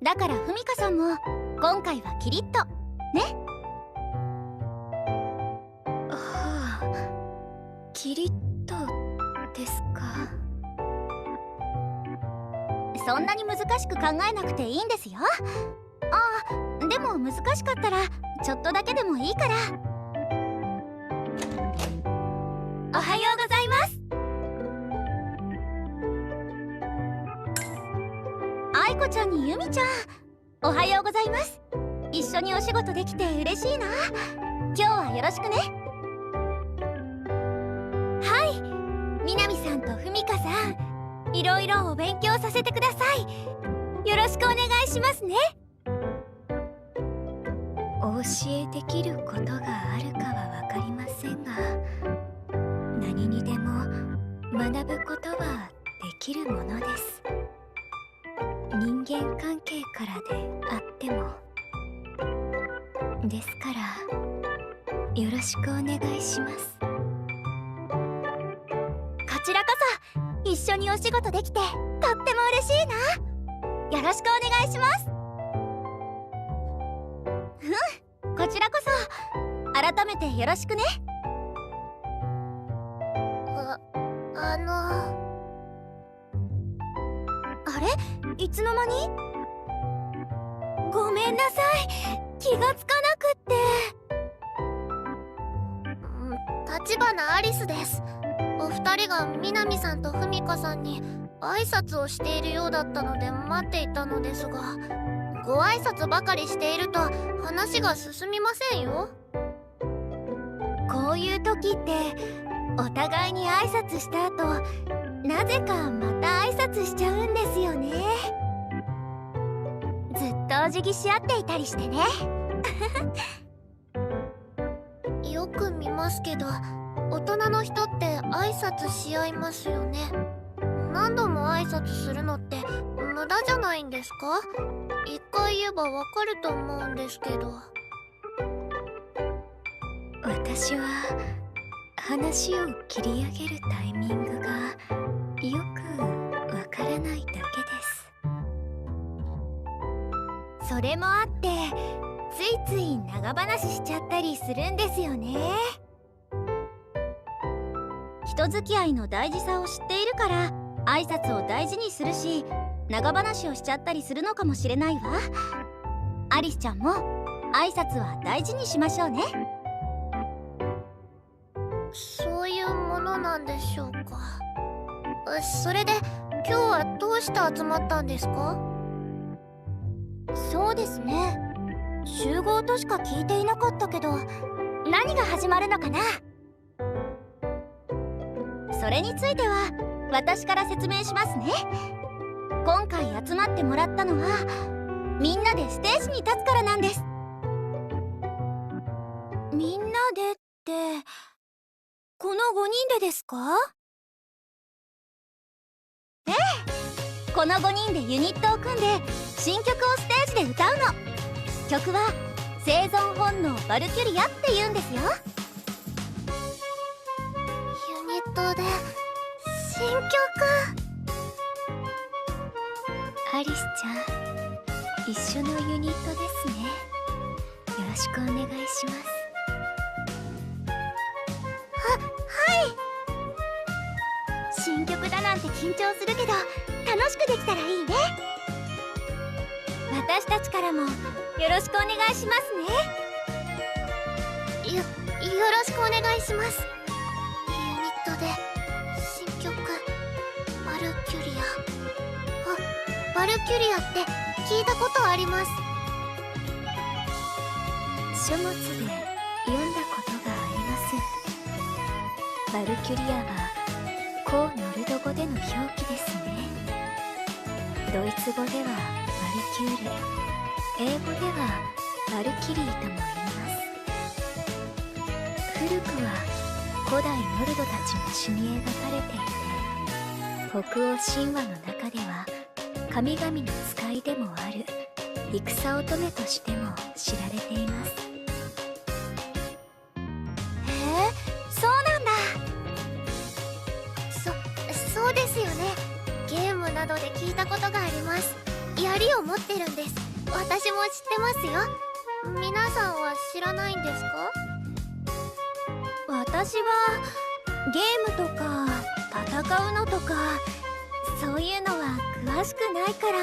だからふみかさんも今回はキリッとね。はあ、キリッとですか。そんなに難しく考えなくていいんですよ。あ、でも難しかったらちょっとだけでもいいから。おはようございます。愛子ちゃんにゆみちゃん、おはようございます。一緒にお仕事できて嬉しいな。今日はよろしくね。はい、みなみさんとふみかさん、いろいろお勉強させてください。よろしくお願いしますね。お教えできることがあるかは分かりませんが、何にでも学ぶことはできるものです。人間関係からであっても。ですからよろしくお願いします。こちらこそ一緒にお仕事できてとっても嬉しいな。よろしくお願いします。こちらこそ改めてよろしくね。あれ、いつの間に？ごめんなさい、気がつかなくって。橘アリスです。お二人がみなみさんとふみかさんに挨拶をしているようだったので待っていたのですが、ご挨拶ばかりしていると話が進みませんよ。こういう時ってお互いに挨拶した後、なぜかまた挨拶しちゃうんですよね。ずっとお辞儀し合っていたりしてね。よく見ますけど、大人の人って挨拶し合いますよね。何度も挨拶するのって無駄じゃないんですか？一回言えばわかると思うんですけど。私は話を切り上げるタイミングがよくわからないだけです。それもあってついつい長話しちゃったりするんですよね。人付き合いの大事さを知っているから挨拶を大事にするし、長話をしちゃったりするのかもしれないわ。アリスちゃんも挨拶は大事にしましょうね。そういうものなんでしょうか。それで今日はどうして集まったんですか？そうですね、集合としか聞いていなかったけど、何が始まるのかな。それについては私から説明しますね。今回集まってもらったのはみんなでステージに立つからなんです。みんなでってこの5人でですか？ええ、この5人でユニットを組んで新曲をステージで歌うの。曲は生存本能バルキュリアって言うんですよ。ユニットで新曲。アリスちゃん、一緒のユニットですね。よろしくお願いします。はい。新曲だなんて緊張するけど楽しくできたらいいね。私たちからもよろしくお願いしますね。よろしくお願いします。ユニットで新曲バルキュリア。バルキュリアって聞いたことあります。書物で読んだことがあります。バルキュリアは古ノルド語での表記ですね。ドイツ語ではバルキューレ、英語ではバルキリーとも言います。古くは古代ノルドたちの詩に描かれていて、北欧神話の中では神々の使いでもある戦乙女としても知られています。へえ、そうなんだ。そうですよね。ゲームなどで聞いたことがあります。槍を持ってるんです。私も知ってますよ。皆さんは知らないんですか？私はゲームとか戦うのとかそういうのは詳しくないから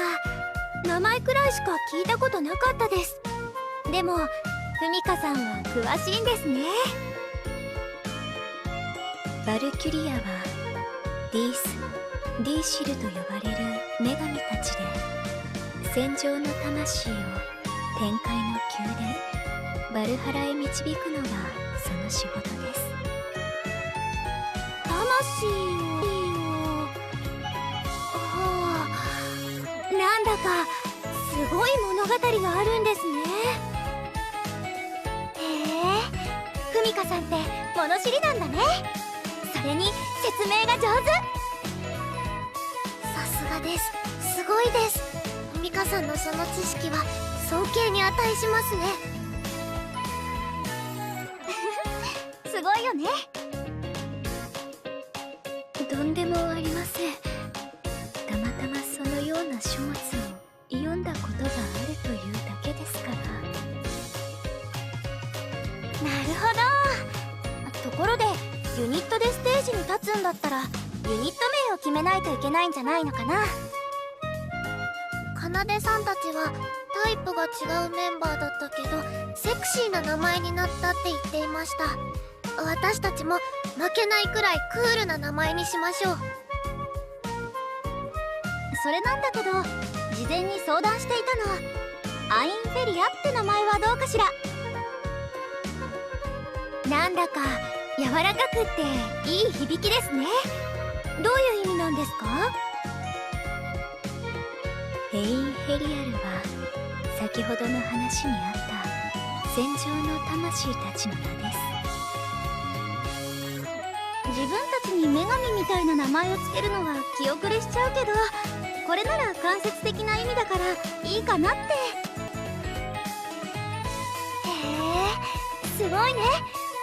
名前くらいしか聞いたことなかったです。でもふみかさんは詳しいんですね。バルキュリアはディース、ディーシルと呼ばれる女神たちで戦場の魂を天界の宮殿バルハラへ導くのがその仕事です。魂をなんだかすごい物語があるんですね。へえ、ふみかさんって物知りなんだね。それに説明が上手。さすがです。すごいです。ミカさんのその知識は尊敬に値しますね。すごいよね。とんでもありません。たまたまそのような書物を読んだことがあるというだけですから。なるほど。ところでユニットでステージに立つんだったらユニット名を決めないといけないんじゃないのかな。かなでさんたちはタイプが違うメンバーだったけどセクシーな名前になったって言っていました。私たちも負けないくらいクールな名前にしましょう。それなんだけど事前に相談していたの。アインフェリアって名前はどうかしら。なんだか柔らかくっていい響きですね。どういう意味なんですか？エインヘリアルは先ほどの話にあった戦場の魂たちの名です。自分たちに女神みたいな名前をつけるのは気遅れしちゃうけどこれなら間接的な意味だからいいかなって。へえ、すごいね。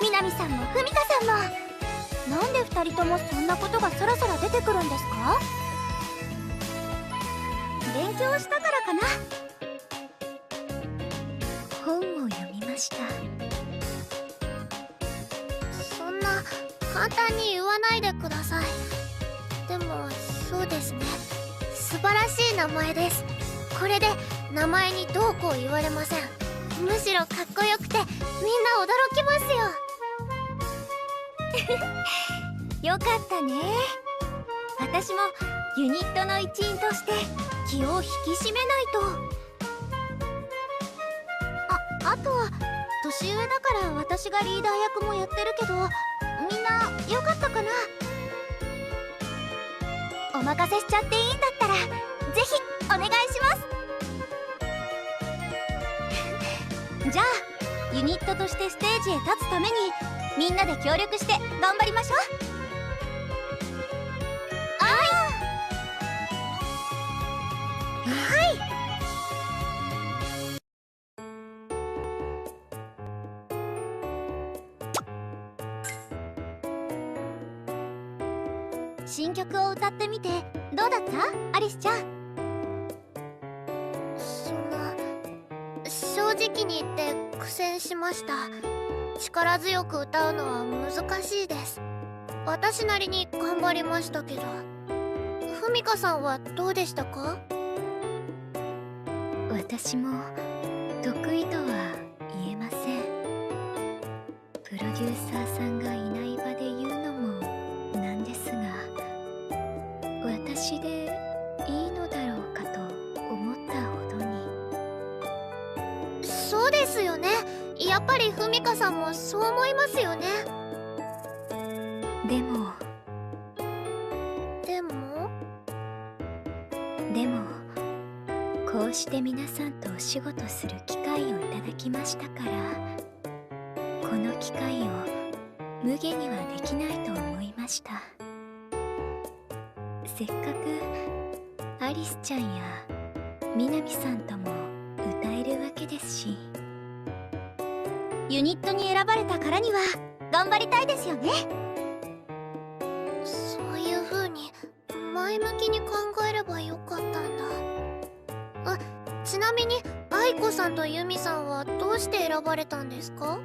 みなみさんもふみかさんも。なんで2人ともそんなことがそろそろ出てくるんですか？勉強したからかな。本を読みました。そんな簡単に言わないでください。でもそうですね、素晴らしい名前です。これで名前にどうこう言われません。むしろかっこよくてみんな驚きますよ。よかったね。私もユニットの一員として気を引き締めないと。あと年上だから私がリーダー役もやってるけどみんなよかったかな。お任せしちゃっていいんだったらぜひお願いします。じゃあユニットとしてステージへ立つためにみんなで協力して頑張りましょう。新曲を歌ってみてどうだったアリスちゃん。そんな、正直に言って苦戦しました。力強く歌うのは難しいです。私なりに頑張りましたけど。ふみかさんはどうでしたか？私も得意とは言えません。プロデューサーさんがいない場で言うのもなんですが、私でいいのだろうかと思ったほどに。そうですよね。やっぱりふみかさんもそう思いますよね。でもこうして皆さんとお仕事する機会をいただきましたから、この機会を無下にはできないと思いました。せっかくアリスちゃんやみなみさんとも歌えるわけですし、ユニットに選ばれたからには頑張りたいですよね。そういう風に前向きに考えればよかったんだ。なみに愛子さんとユミさんはどうして選ばれたんですか？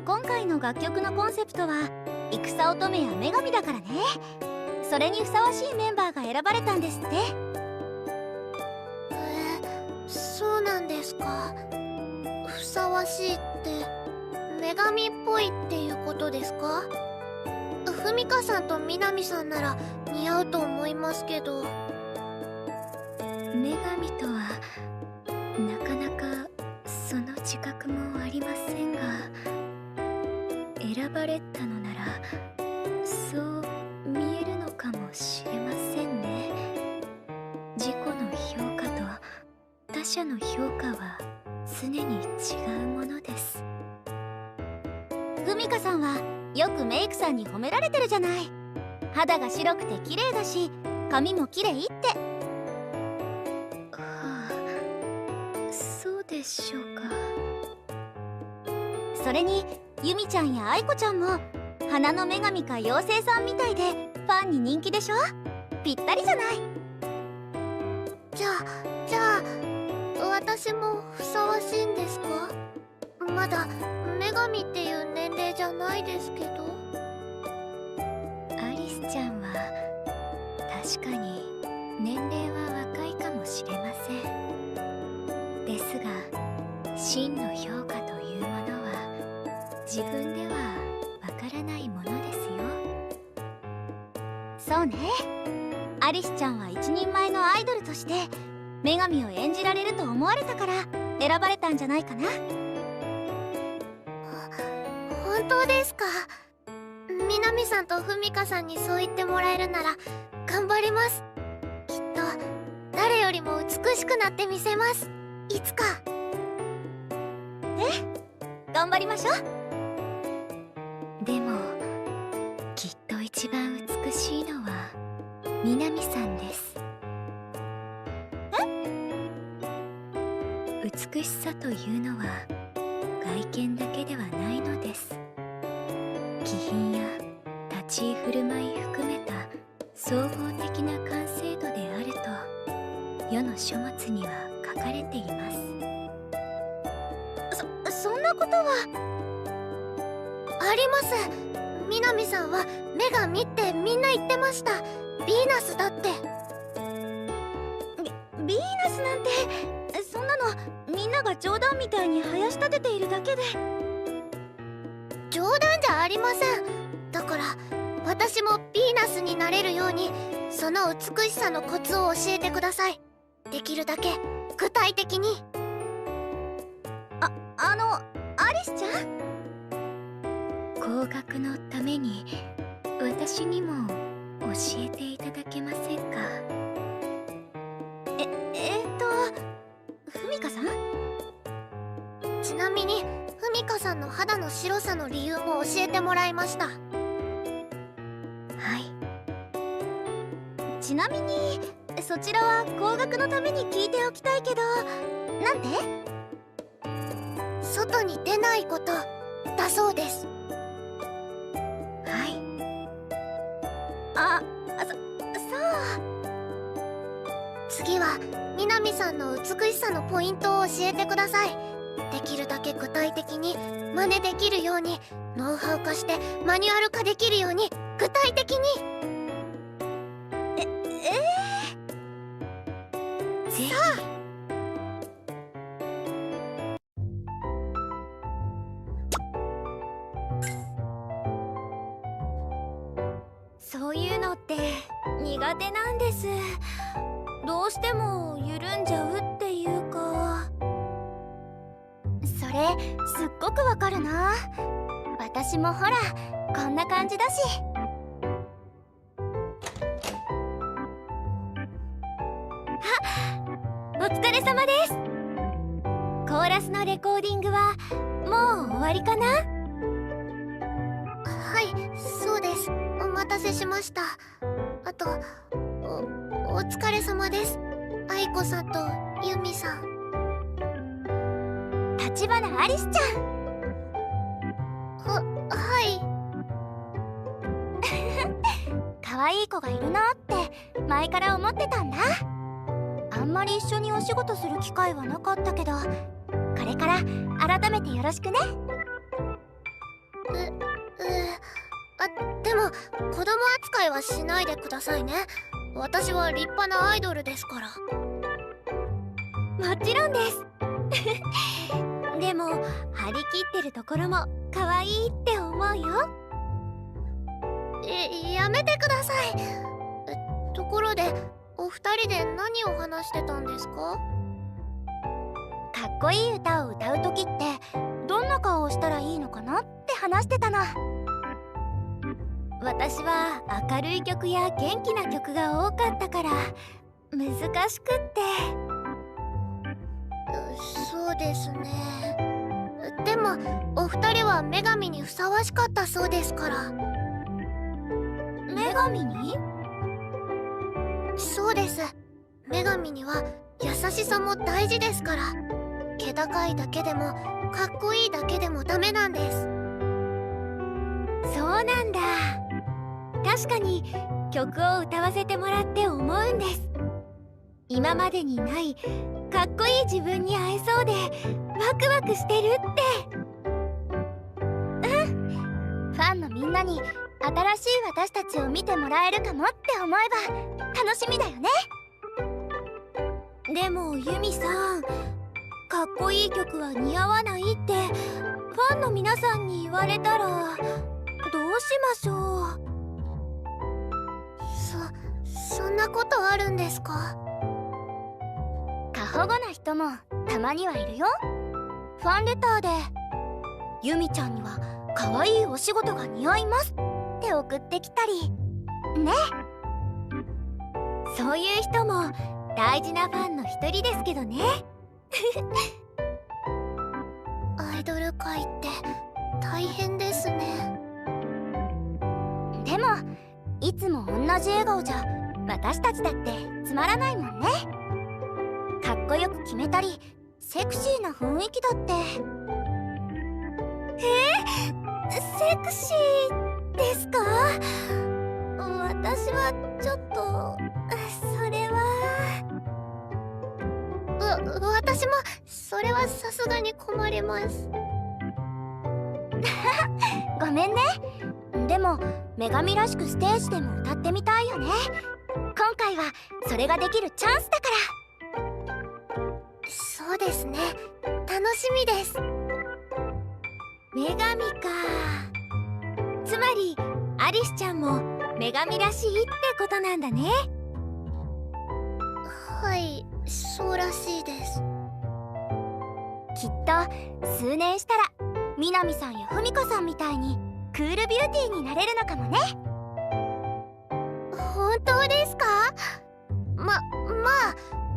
今回の楽曲のコンセプトは戦乙女や女神だからね。それにふさわしいメンバーが選ばれたんですって。そうなんですか。ふさわしいって女神っぽいっていうことですか？ふみかさんとみなみさんなら似合うと思いますけど。女神とはなかなかその自覚もありませんが、選ばれたのならそう見えるのかもしれませんね。自己の評価と他者の評価は常に違うものです。ふみかさんはよくメイクさんに褒められてるじゃない。肌が白くて綺麗だし髪も綺麗って。はあ、そうでしょうか。それにユミちゃんや愛子ちゃんも花の女神か妖精さんみたいでファンに人気でしょ。ぴったりじゃない。じゃあ私もふさわしいんですか？まだ女神っていう年齢じゃないですけど。アリスちゃんは確かに年齢は若いかもしれません。ですが真の評価というものは自分ではわからないものですよ。そうね。アリスちゃんは一人前のアイドルとして女神を演じられると思われたから選ばれたんじゃないかな。本当ですか？みなみさんとふみかさんにそう言ってもらえるなら頑張ります。きっと誰よりも美しくなってみせます。いつか。頑張りましょう。でもきっと一番美しいのはみなみさんです。美しさというのは外見だけではないのです。気品や立ち居振る舞い含めた総合的な完成度であると世の書物には書かれています。そんなことは。あります。みなみさんは女神ってみんな言ってました。ヴィーナスだって。ヴィーナスなんて、そんなのみんなが冗談みたいに生やし立てているだけで。冗談じゃありません。だから私もヴィーナスになれるようにその美しさのコツを教えてください。できるだけ具体的に。アリスちゃん、工学のために私にも教えていただけませんか？ふみかさん。ちなみにふみかさんの肌の白さの理由も教えてもらいました。はい。ちなみにそちらは工学のために聞いておきたいけど、なんて？外に出ないことだそうです。はい。そう。次はみなみさんの美しさのポイントを教えてください。できるだけ具体的に真似できるように、ノウハウ化してマニュアル化できるように具体的に。ぜひ。そういうのって苦手なんです。どうしても緩んじゃうっていうか。それすっごくわかるな。私もほらこんな感じだし。お疲れ様です。コーラスのレコーディングはもう終わりかな？はい、そうです。お待たせしました。あとお疲れ様です。愛子さんとユミさん。立花アリスちゃん。はい。可愛い子がいるなって前から思ってたんだ。あんまり一緒にお仕事する機会はなかったけど、これから改めてよろしくね。でも子供扱いはしないでくださいね。私は立派なアイドルですから。もちろんですでも張り切ってるところも可愛いって思うよ。やめてください。ところでお二人で何を話してたんですか？かっこいい歌を歌う時ってどんな顔をしたらいいのかなって話してたの。私は明るい曲や元気な曲が多かったから難しくって。そうですね。でもお二人は女神にふさわしかったそうですから。女神に？そうです。女神には優しさも大事ですから。気高いだけでもかっこいいだけでもダメなんです。そうなんだ。確かに曲を歌わせてもらって思うんです。今までにないかっこいい自分に会えそうでワクワクしてるって。ファンのみんなに新しい私たちを見てもらえるかもって思えば楽しみだよね。でもユミさん、かっこいい曲は似合わないってファンの皆さんに言われたらどうしましょう。そんなことあるんですか？過保護な人もたまにはいるよ。ファンレターで「ユミちゃんには可愛いお仕事が似合います」って送ってきたりね。そういう人も大事なファンの一人ですけどねアイドル界って大変ですね。でもいつも同じ笑顔じゃ私たちだってつまらないもんね。かっこよく決めたりセクシーな雰囲気だって。セクシーですか？私はちょっとそれは。私もそれはさすがに困ります。ごめんね。でも女神らしくステージでも歌ってみたいよね。今回はそれができるチャンスだから。そうですね。楽しみです。女神か。つまりアリスちゃんも女神らしいってことなんだね。はい、そうらしいです。きっと数年したらみなみさんやふみこさんみたいにクールビューティーになれるのかもね。本当ですか？まあ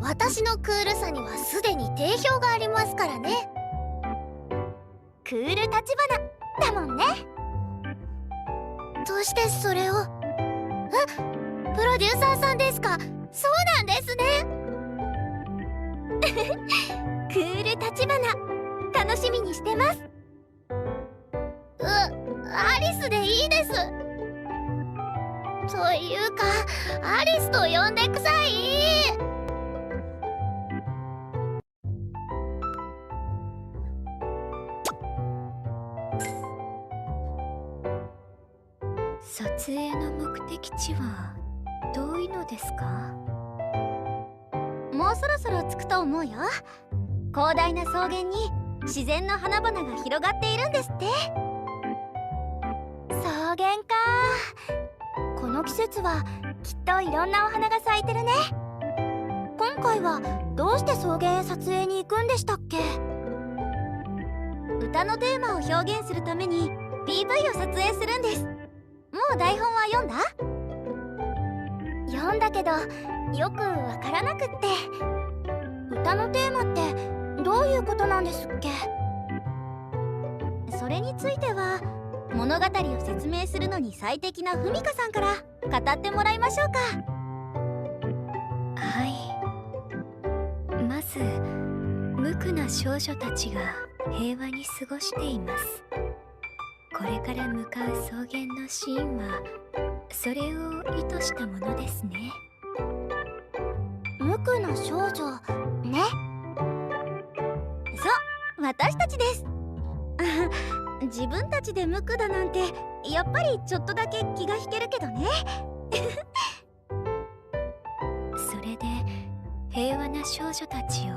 私のクールさにはすでに定評がありますからね。クール立花だもんね。どうしてそれを？プロデューサーさんですか？そうなんですねクール立花楽しみにしてます。アリスでいいです。というかアリスと呼んでくさい。撮影の目的地は遠いのですか？もうそろそろ着くと思うよ。広大な草原に自然の花々が広がっているんですって。草原か。この季節はきっといろんなお花が咲いてるね。今回はどうして草原へ撮影に行くんでしたっけ？歌のテーマを表現するために PV を撮影するんです。もう台本は読んだ？読んだけどよくわからなくって。歌のテーマってどういうことなんですっけ？それについては物語を説明するのに最適なふみかさんから語ってもらいましょうか。はい。まず無垢な少女たちが平和に過ごしています。これから向かう草原のシーンはそれを意図したものですね。無垢無垢な少女ね。そう私たちです。自分たちで無垢だなんてやっぱりちょっとだけ気が引けるけどね。それで平和な少女たちを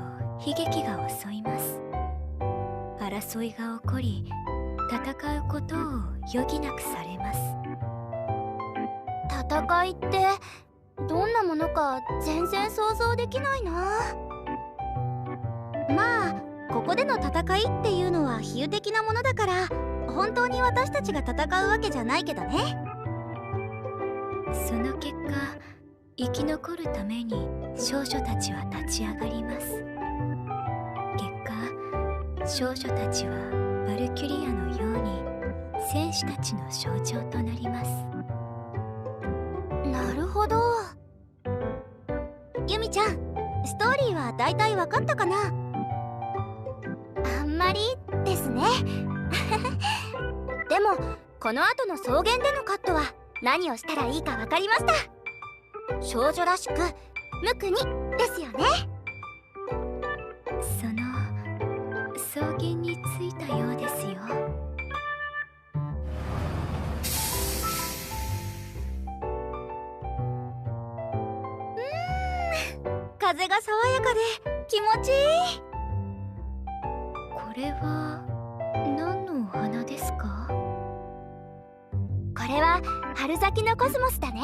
悲劇が襲います。争いが起こり、戦うことを余儀なくされます。戦いってどんなものか全然想像できないな。まあここでの戦いっていうのは比喩的なものだから本当に私たちが戦うわけじゃないけどね。その結果、生き残るために少女たちは立ち上がります。結果、少女たちはバルキュリアのように戦士たちの象徴となります。なるほど。ユミちゃん、ストーリーはだいたいわかったかな？あんまりですね。でもこの後の草原でのカットは何をしたらいいかわかりました。少女らしく無垢にですよね。その草原に着いたようですよ。風が爽やかで気持ちいい。これは何のお花ですか？これは春咲きのコスモスだね。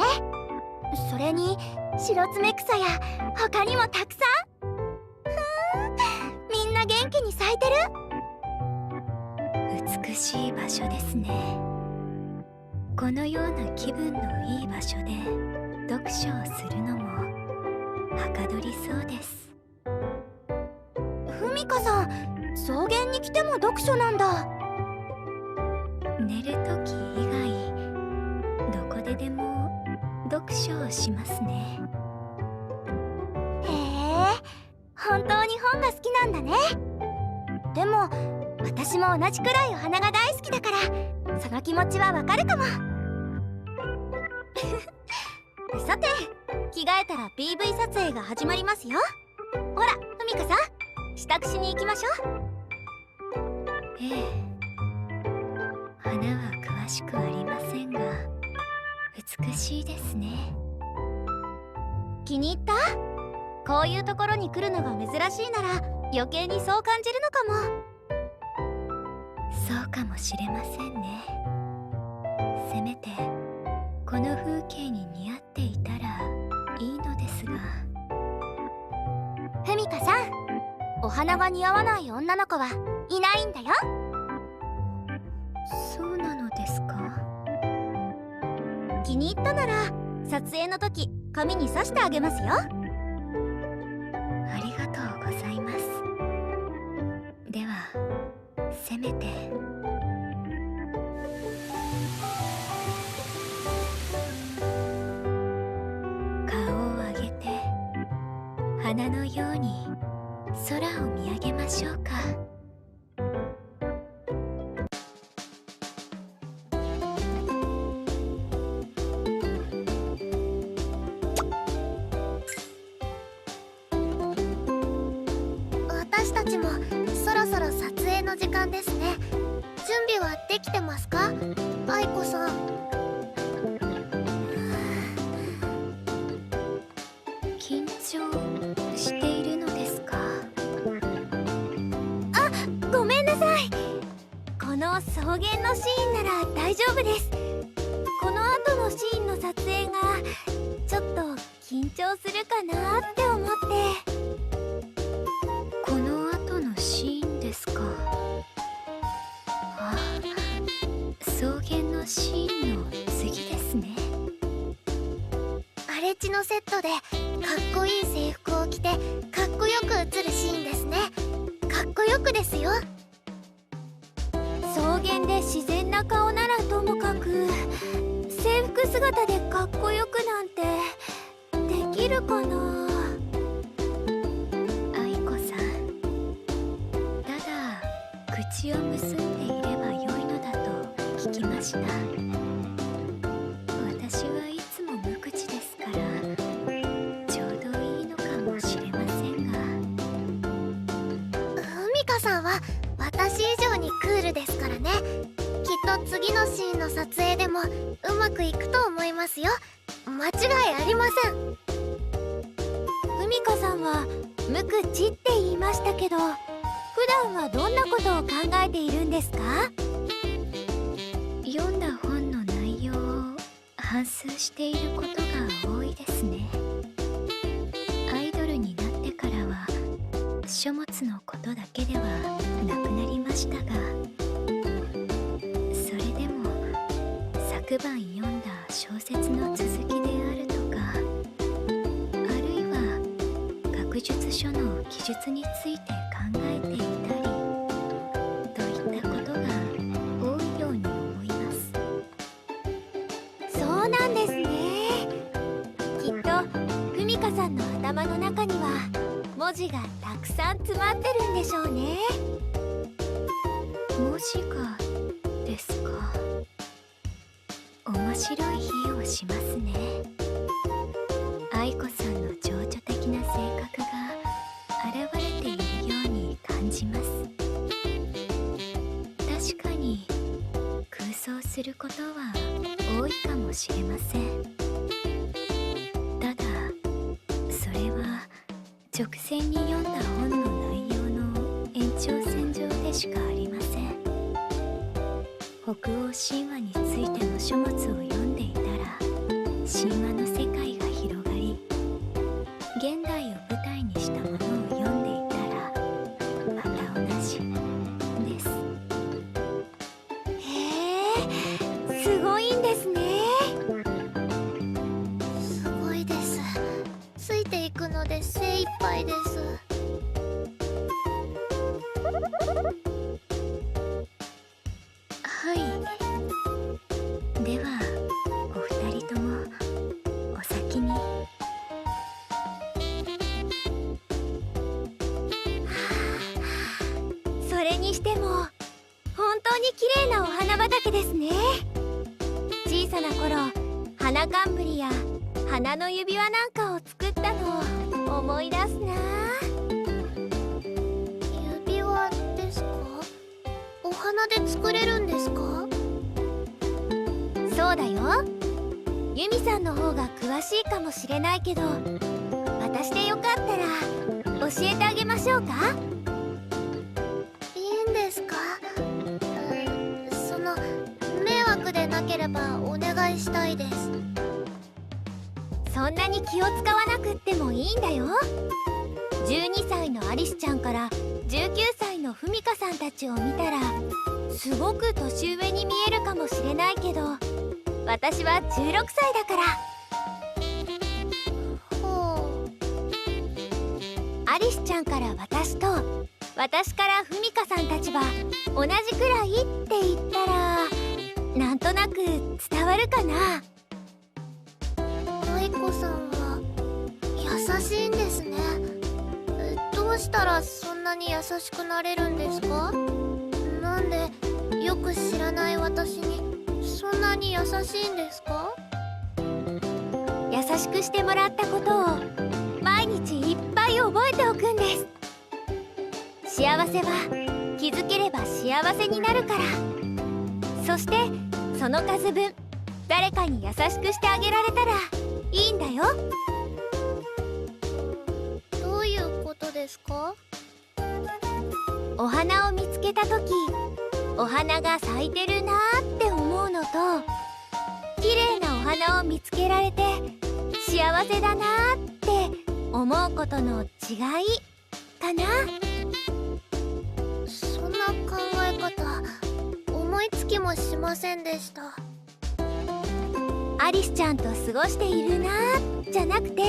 それに白爪草や他にもたくさん。みんな元気に咲いてる。美しい場所ですね。このような気分のいい場所で読書をするのもはかどりそうです。ふみかさん、草原に来ても読書なんだ。寝るとき以外どこででも読書をしますね。へえ、本当に本が好きなんだね。でも私も同じくらいお花が大好きだからその気持ちはわかるかも。さて着替えたら PV 撮影が始まりますよ。ほらふみかさん、支度しに行きましょう。ええ、花は詳しくありませんが美しいですね。気に入った？こういうところに来るのが珍しいなら余計にそう感じるのかも。そうかもしれませんね。せめてこの風景に似合っていたらいいのですが。ふみかさん、お花が似合わない女の子はいないんだよ。そうなのですか？気に入ったなら撮影の時紙に刺してあげますよ。ありがとうございます。ではせめて顔を上げて花のように空を見上げましょうか。私たちもそろそろ撮影の時間ですね。準備はできてますか、愛子さん。緊張しているのですか？ごめんなさい。この草原のシーンなら大丈夫です。この後のシーンの撮影がちょっと緊張するかなって思って。この後のシーンですか？あ、草原のシーンの次ですね。荒地のセットでかっこいい制服を着てかっこよく写るシーンですね。かっこよくですよ。草原で自然な顔ならともかく制服姿でかっこよくなんてできるかな。愛子さん、ただ口を結んでいればよいのだと聞きました。私はいつも無口ですからちょうどいいのかもしれうまくいくと思いますよ。間違いありません。ふみかさんは無口って言いましたけど、普段はどんなことを考えているんですか？読んだ本の内容を反芻していることが多いですね。アイドルになってからは書物のことだけではなくなりましたが、それでも昨晩読んだ小説の続きであるとか、あるいは学術書の記述について考えていたりといったことが多いように思います。そうなんですね。きっとふみかさんの頭の中には文字がたくさん詰まってるんでしょうね。文字がですか。面白い比喩をしますね。愛子さんの情緒的な性格が現れているように感じます。確かに空想することは多いかもしれません。ただそれは直線に読んだ本の内容の延長線上でしかありません。北欧神話についての書物を読んでいたら神話の世界が広がり、現代を舞台にしたものを読んでいたらまた同じです。へえ、すごいんですね。すごいです。ついていくので精一杯です。はい。ではお二人ともお先に。それにしても本当に綺麗なお花畑ですね。小さな頃、花冠や花の指輪なんかを作ったのを思い出すな。指輪ですか？お花で作れるんですか？そうだよ。ユミさんの方が詳しいかもしれないけど、私でよかったら教えてあげましょうか？いいんですか？その迷惑でなければお願いしたいです。そんなに気を使わなくってもいいんだよ。12歳のアリスちゃんから19歳のフミカさんたちを見たらすごく年上に見えるかもしれないけど、私は16歳だから。ほう。アリスちゃんから私と、私からフミカさんたちは同じくらいって言ったらなんとなく伝わるかな。愛子さんは優しいんですね。どうしたらそんなに優しくなれるんですか？なんでよく知らない私にそんなに優しいんですか？優しくしてもらったことを毎日いっぱい覚えておくんです。幸せは気づければ幸せになるから。そしてその数分誰かに優しくしてあげられたらいいんだよ。どういうことですか？お花を見つけた時、お花が咲いてるなーって思うのと、綺麗なお花を見つけられて幸せだなーって思うことの違いかな。そんな考え方思いつきもしませんでした。アリスちゃんと過ごしているなーじゃなくて、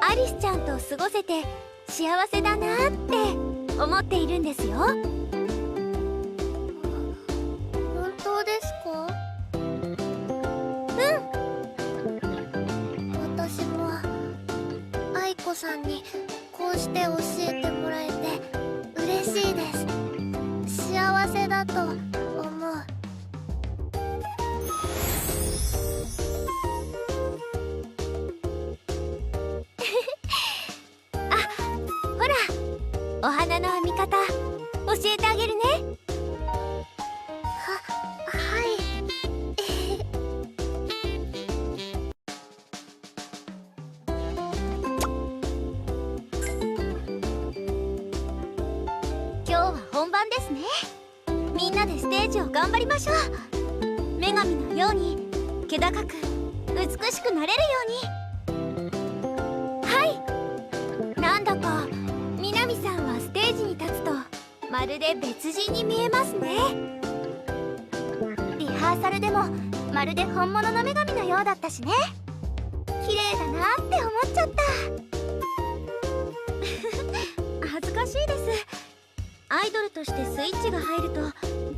アリスちゃんと過ごせて幸せだなーって思っているんですよ。本当ですか？私も愛子さんにこうして教えてもらえて嬉しいです。幸せだと思う。ほら、お花の編み方教えてあげるね。はい。頑張りましょう。女神のように気高く美しくなれるように。はい。なんだか南さんはステージに立つとまるで別人に見えますね。リハーサルでもまるで本物の女神のようだったしね。綺麗だなって思っちゃった。恥ずかしいです。アイドルとしてスイッチが入ると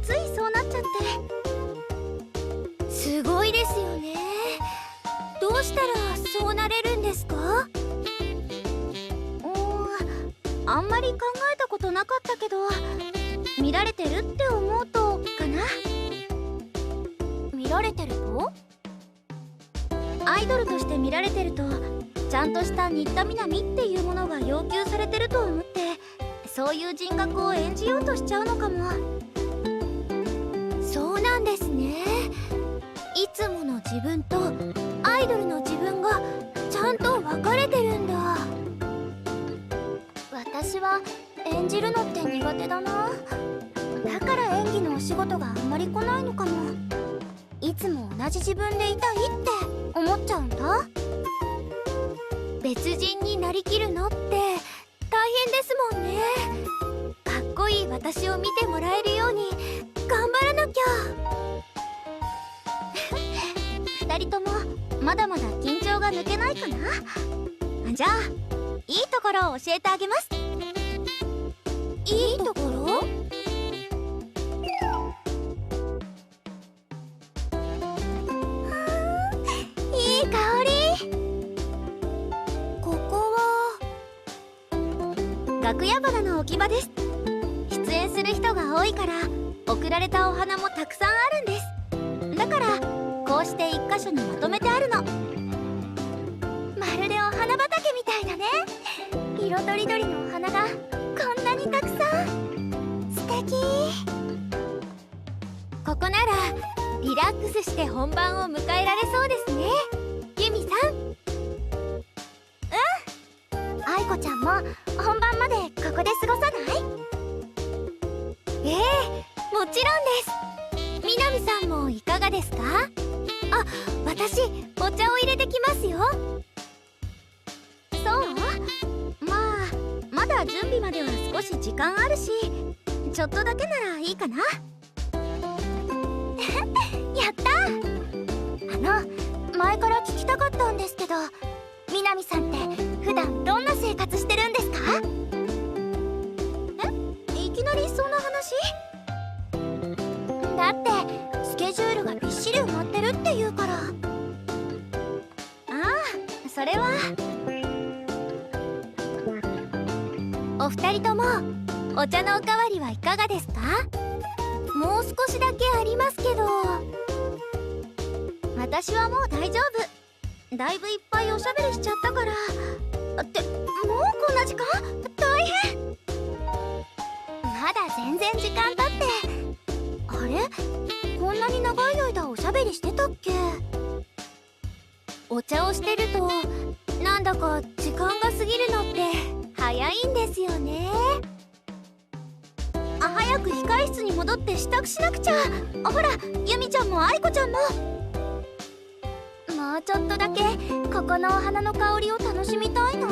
ついそうなっちゃって。すごいですよね。どうしたらそうなれるんですか？あんまり考えたことなかったけど、見られてるって思うとかな。見られてると？アイドルとして見られてると、ちゃんとした新田みなみっていうものが要求されてると思って、そういう人格を演じようとしちゃうのかも。そうなんですね。いつもの自分とアイドルの自分がちゃんと分かれてるんだ。私は演じるのって苦手だな。だから演技のお仕事があんまり来ないのかも。いつも同じ自分でいたいって思っちゃうんだ。別人になりきるのって大変ですもんね。かっこいい私を見てもらえるように頑張らなきゃ。二人ともまだまだ緊張が抜けないかな。じゃあいいところを教えてあげます。いいところ？いい香り。ここは楽屋花の置き場です。出演する人が多いから送られたお花もたくさんあるんです。だからこうして一箇所にまとめてあるの。まるでお花畑みたいだね。色とりどりのお花がこんなにたくさん。素敵。ここならリラックスして本番を迎えられそうですね。ユミさん。愛子ちゃんも本番までここで過ごさない？ええ、もちろんです。南さんもいかがですか？あ、私お茶を入れてきますよ。そう？まあまだ準備までは少し時間あるし、ちょっとだけならいいかな。やった！前から聞きたかったんですけど、南さんって普段どんな生活してるんですか？いきなりそんな話？だってスケジュールがびっしり埋まってるって言うから。ああ、それは。お二人ともお茶のおかわりはいかがですか？もう少しだけありますけど。私はもう大丈夫。だいぶいっぱいおしゃべりしちゃったから。ってもうこんな時間？大変。まだ全然時間経って。あれ？こんなに長い間おしゃべりしてたっけ？お茶をしてるとなんだか時間が過ぎるのって早いんですよね。早く控室に戻って支度しなくちゃ。ほら、ユミちゃんも愛子ちゃんも。もうちょっとだけここのお花の香りを楽しみたいな。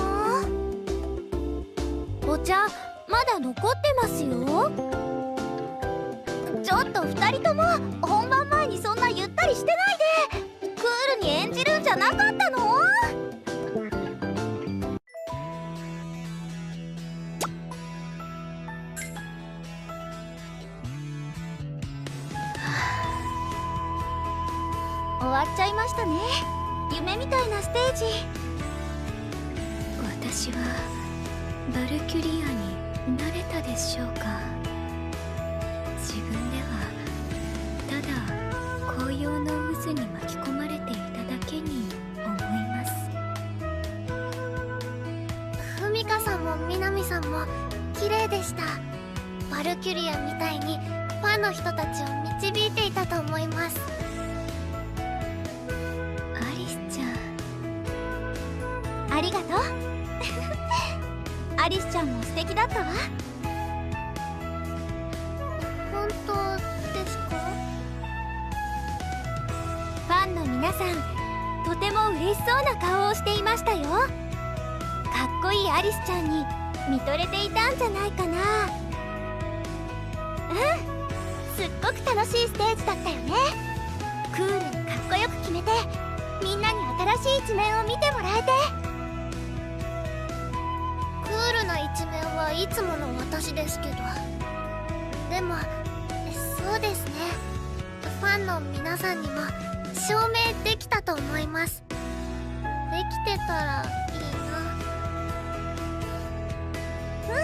お茶まだ残ってますよ。ちょっと2人とも本番前にそんなゆったりしてないで。クールに演じるんじゃなかったの？終わっちゃいましたね。夢みたいなステージ。私はバルキュリアになれたでしょうか。自分ではただ紅葉の渦に巻き込まれていただけに思います。ふみかさんもみなみさんも綺麗でした。バルキュリアみたいにファンの人たちを導いていたと思います。アリスちゃん、ありがとう。アリスちゃんも素敵だったわ。本当ですか？嬉しそうな顔をしていましたよ。かっこいいアリスちゃんに見とれていたんじゃないかな。すっごく楽しいステージだったよね。クールにかっこよく決めて、みんなに新しい一面を見てもらえて。クールな一面はいつもの私ですけど、でもそうですね、ファンの皆さんにも証明できたと思います。できてたらいいな。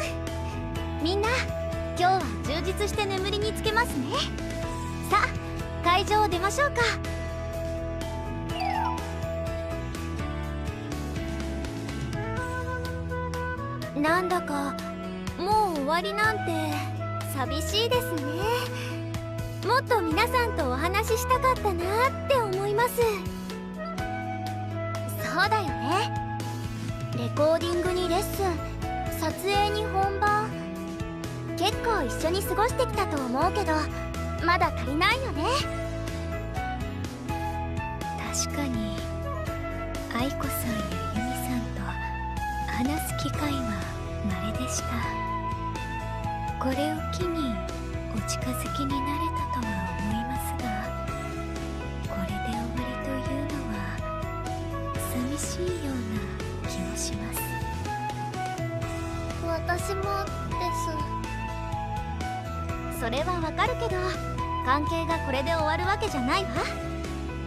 みんな今日は充実して眠りにつけますね。さあ会場を出ましょうか。なんだかもう終わりなんて寂しいですね。もっと皆さんとお話ししたかったなって思います。そうだよね。レコーディングにレッスン、撮影に本番、結構一緒に過ごしてきたと思うけど、まだ足りないよね。確かに愛子さんやユミさんと話す機会は稀でした。これを機にお近づきになれたとは思いますが、これで終わりというのは寂しいような気もします。私もです。それはわかるけど、関係がこれで終わるわけじゃないわ。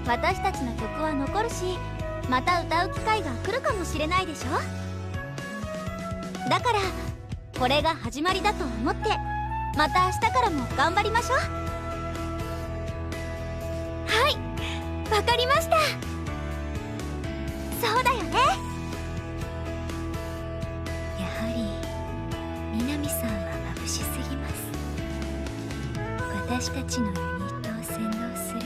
私たちの曲は残るし、また歌う機会が来るかもしれないでしょ。だからこれが始まりだと思って、また明日からも頑張りましょう。はい、わかりました。そうだよね。やはり南さんは眩しすぎます。私たちのユニットを先導する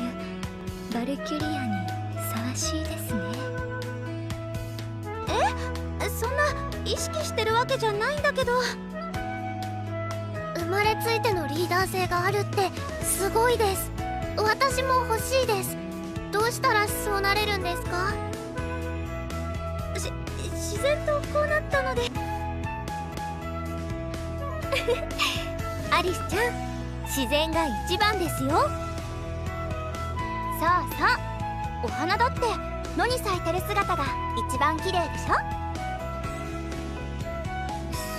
バルキュリアにふさわしいですね。そんな意識してるわけじゃないんだけど。生まれついてのリーダー性があるってすごいです。私も欲しいです。どうしたらそうなれるんですか？自然とこうなったのでアリスちゃん、自然が一番ですよ。そうそう、お花だって野に咲いてる姿が一番綺麗でしょ。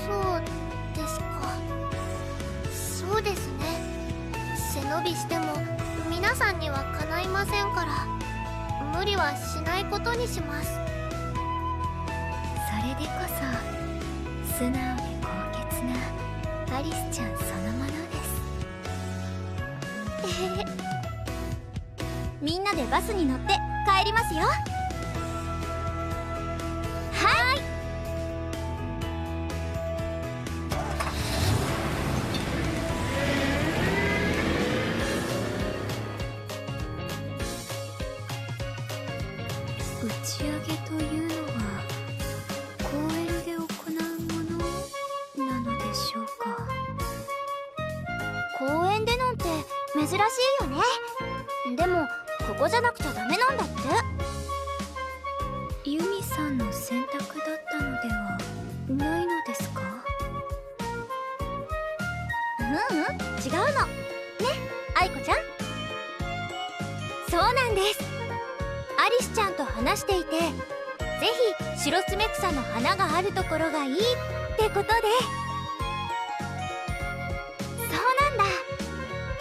そうですか。そうですね。背伸びしても皆さんにはかないませんから、無理はしないことにします。それでこそ素直で高潔なアリスちゃんそのものです。みんなでバスに乗って帰りますよ。はい。打ち上げというのは公園で行うものなのでしょうか。公園でなんて珍しいよね。でもここじゃなくちゃダメなんだって。ユミさんの選択だったのではないのですか？違うのね、愛子ちゃん。そうなんです。アリスちゃんと話していて、ぜひシロツメクサの花があるところがいいってことで。そうなんだ。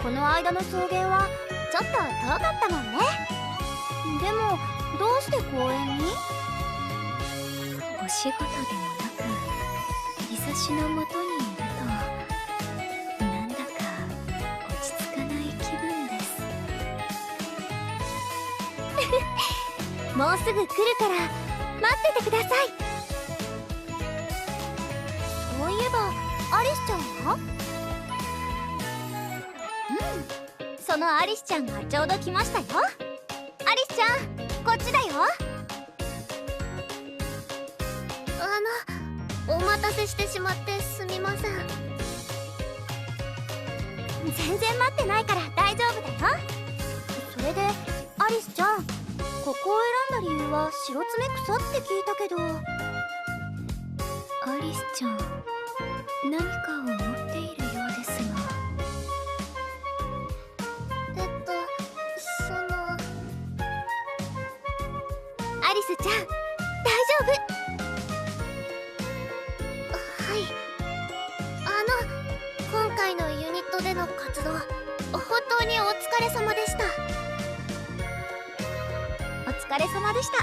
この間の草原はちょっと遠かったもんね。でもどうして公園に？お仕事でもなく日差しのもとにいると、なんだか落ち着かない気分です。もうすぐ来るから待っててください。そういえばアリスちゃんは？そのアリスちゃんがちょうど来ましたよ。アリスちゃん、こっちだよ。お待たせしてしまってすみません。全然待ってないから大丈夫だよ。それでアリスちゃん、ここを選んだ理由は白爪草って聞いたけど。アリスちゃん、何かを持っているようですが。アリスちゃん、大丈夫。はい。今回のユニットでの活動、本当にお疲れ様でした。お疲れ様でした。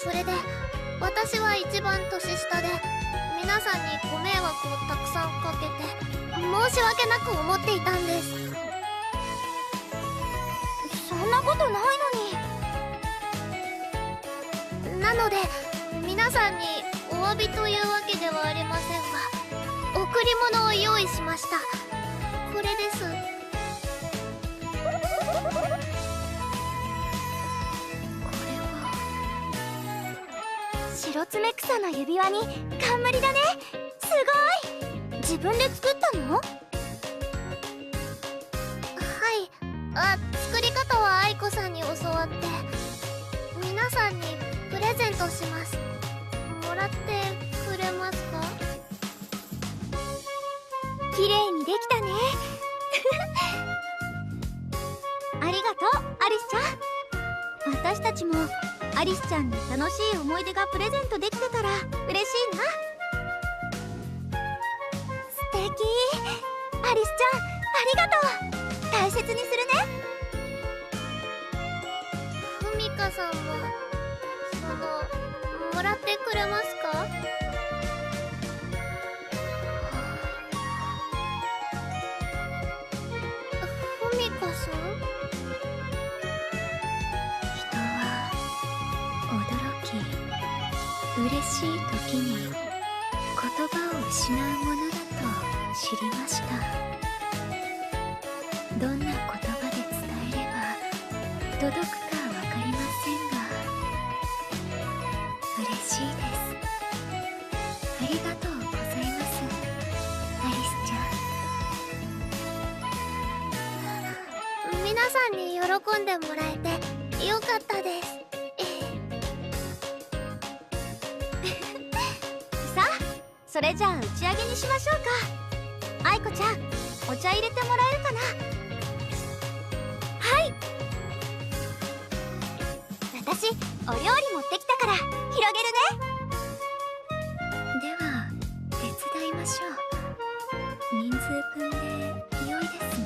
それで私は一番年下で、皆さんにご迷惑をたくさんかけて申し訳なく思っていたんです。そんなことないのに。なので皆さんにお詫びというわけではありませんが、贈り物を用意しました。これです。白爪草の指輪に冠だね。すごい。自分で作ったの？はい。作り方は愛子さんに教わって、皆さんにプレゼントします。もらってくれますか？綺麗にできたね。ありがとう、アリスちゃん。私たちもアリスちゃんに楽しい思い出がプレゼントできてたら嬉しいな。素敵。アリスちゃん、ありがとう。大切にするね。ふみかさんももらってくれますか？ふみかさん？人は驚き、嬉しい時に言葉を失うものだと知りました。どんな言葉で伝えれば届くかわかりませんが、嬉しいです。ありがとうございます、アリスちゃん。皆さんに喜んでもらえてよかったです。さあ、それじゃあ打ち上げにしましょうか。愛子ちゃん、お茶入れてもらえるかな？はい。私、お料理持ってきたから広げるね。では手伝いましょう。人数分で良いですね。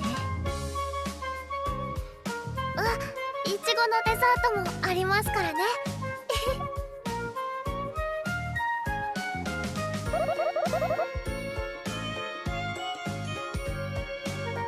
いちごのデザートも